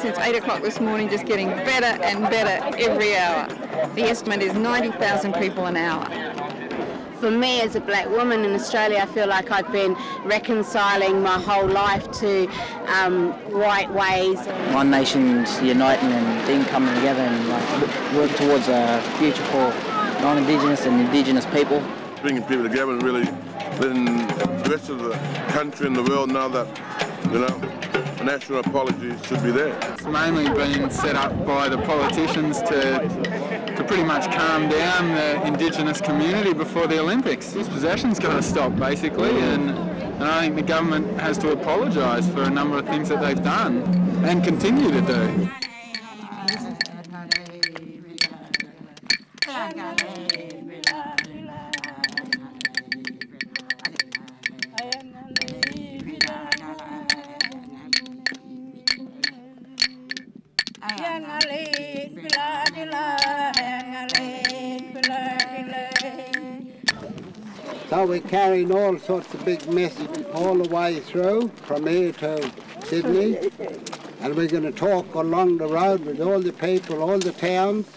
Since 8 o'clock this morning, just getting better and better every hour. The estimate is 90,000 people an hour. For me as a black woman in Australia, I feel like I've been reconciling my whole life to white ways. One Nation's uniting and then coming together and work towards a future for non-Indigenous and Indigenous people. Bringing people together and really letting the rest of the country and the world know that, you know, a national apology should be there. It's mainly been set up by the politicians to pretty much calm down the Indigenous community before the Olympics. Dispossession's got to stop, basically, and I think the government has to apologise for a number of things that they've done and continue to do. So we're carrying all sorts of big messages all the way through, from here to Sydney, and we're going to talk along the road with all the people, all the towns,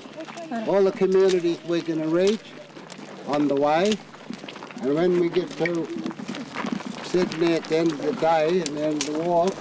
all the communities we're going to reach on the way. And when we get to Sydney at the end of the day and the end of the walk,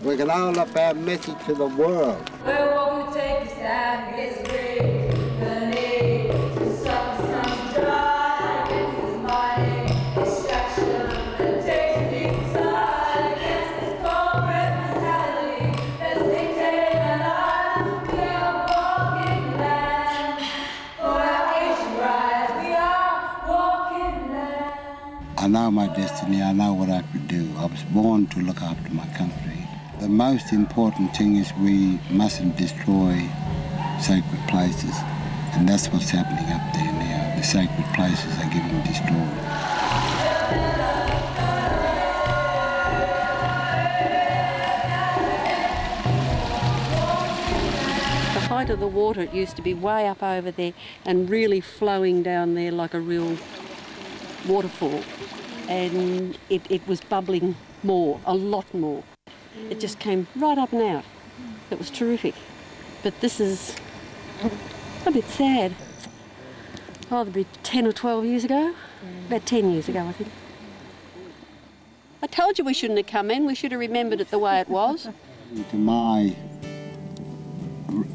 we can hold up our message to the world. We're walking to take a stand against greed, the need to stop the sun's dry against this mighty extraction that takes people side against this corporate mentality that's dictating our lives. We are walking land for our Asian rights. We are walking land. I know my destiny, I know what I could do. I was born to look after my country. The most important thing is we mustn't destroy sacred places, and that's what's happening up there now. The sacred places are getting destroyed. The height of the water, it used to be way up over there and really flowing down there like a real waterfall, and it was bubbling more, a lot more. It just came right up and out. It was terrific. But this is a bit sad. Oh, it'd be 10 or 12 years ago. About 10 years ago, I think. I told you we shouldn't have come in. We should have remembered it the way it was. To my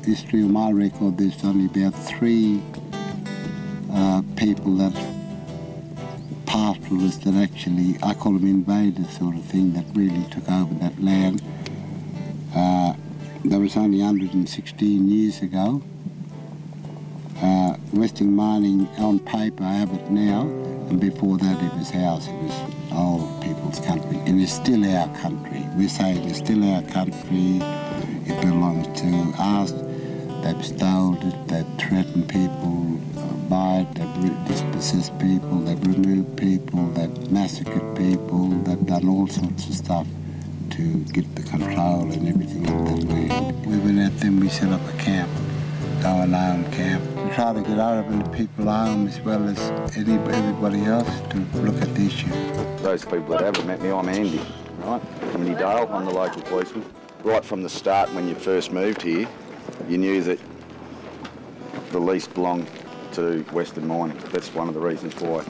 history of my record, there's only about 3 people that pastoralists that actually, I call them invaders sort of thing, that really took over that land. That was only 116 years ago. Western mining on paper, I have it now, and before that it was ours. It was old people's country, and it's still our country. We're saying it's still our country, it belongs to us. They've stolen it, they've threatened people by it, they've dispossessed people, they've removed people, they've massacred people, they've done all sorts of stuff to get the control and everything of that land. We went out there and we set up a camp, our home camp. We try to get out of the people home as well as everybody else to look at the issue. Those people that haven't met me, I'm Andy, right? Andy Dale, I'm the local policeman. Right from the start when you first moved here, you knew that the lease belonged to Western Mining. That's one of the reasons why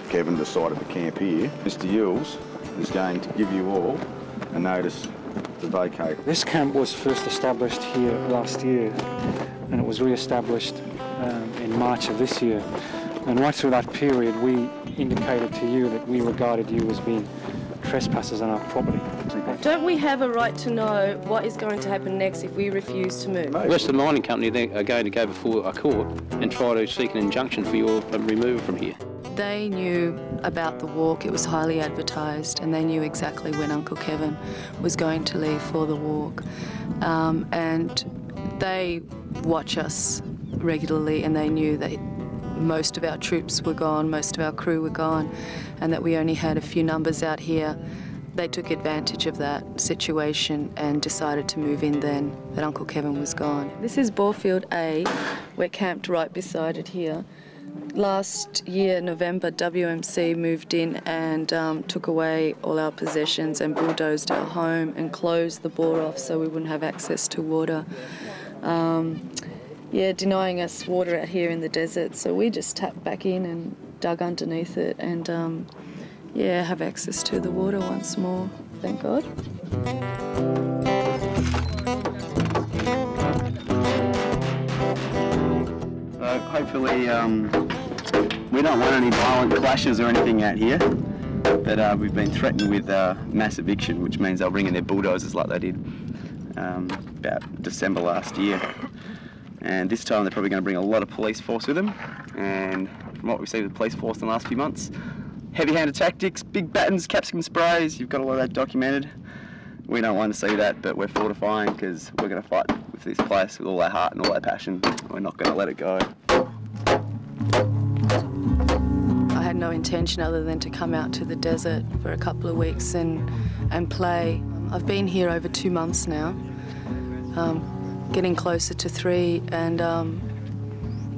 Kevin decided to camp here. Mr Yules is going to give you all a notice to vacate. This camp was first established here last year, and it was re-established in March of this year. And right through that period, we indicated to you that we regarded you as being trespassers on our property. Don't we have a right to know what is going to happen next if we refuse to move? Western Mining Company are going to go before a court and try to seek an injunction for your removal from here. They knew about the walk, it was highly advertised, and they knew exactly when Uncle Kevin was going to leave for the walk. And they watch us regularly, and they knew that most of our troops were gone, most of our crew were gone, and that we only had a few numbers out here. They took advantage of that situation and decided to move in then that Uncle Kevin was gone. This is Borefield A. We're camped right beside it here. Last year, November, WMC moved in and took away all our possessions and bulldozed our home and closed the bore off so we wouldn't have access to water. Yeah, denying us water out here in the desert, so we just tapped back in and dug underneath it and yeah, have access to the water once more, thank God. So hopefully we don't want any violent clashes or anything out here, but we've been threatened with mass eviction, which means they'll bring in their bulldozers like they did about December last year. And this time they're probably going to bring a lot of police force with them, and from what we've seen with the police force in the last few months, heavy-handed tactics, big batons, capsicum sprays, you've got a lot of that documented. We don't want to see that, but we're fortifying because we're going to fight with this place with all our heart and all our passion. We're not going to let it go. I had no intention other than to come out to the desert for a couple of weeks and play. I've been here over 2 months now, getting closer to 3, and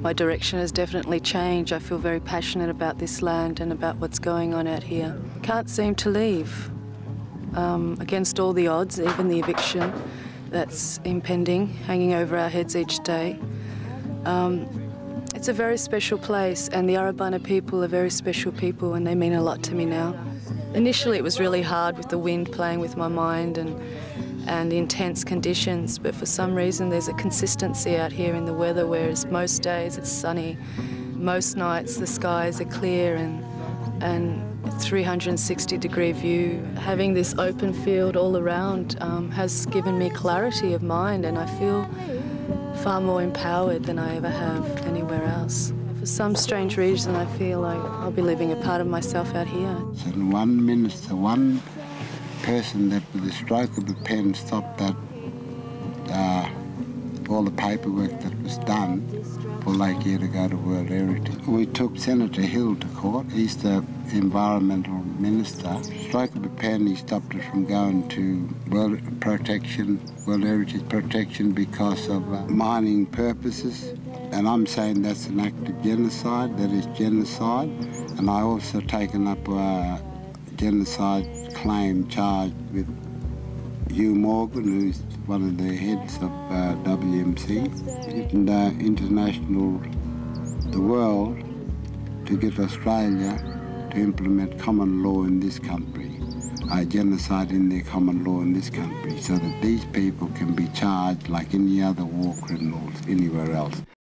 my direction has definitely changed. I feel very passionate about this land and about what's going on out here. Can't seem to leave. Against all the odds, even the eviction that's impending, hanging over our heads each day. It's a very special place, and the Arabana people are very special people, and they mean a lot to me now. Initially it was really hard with the wind playing with my mind and intense conditions, but for some reason there's a consistency out here in the weather, whereas most days it's sunny. Most nights the skies are clear and 360-degree view. Having this open field all around has given me clarity of mind, and I feel far more empowered than I ever have anywhere else. For some strange reason I feel like I'll be living a part of myself out here. So one minister, one person that with a stroke of a pen stopped that all the paperwork that was done for Lake Eyre to go to World Heritage. We took Senator Hill to court. He's the environmental minister. Stroke of a pen, he stopped us from going to World Heritage protection because of mining purposes. And I'm saying that's an act of genocide, that is genocide. And I also taken up a genocide claim charge with Hugh Morgan, who's one of the heads of WMC, and the world, to get Australia to implement common law in this country, genocide in their common law in this country, so that these people can be charged like any other war criminals anywhere else.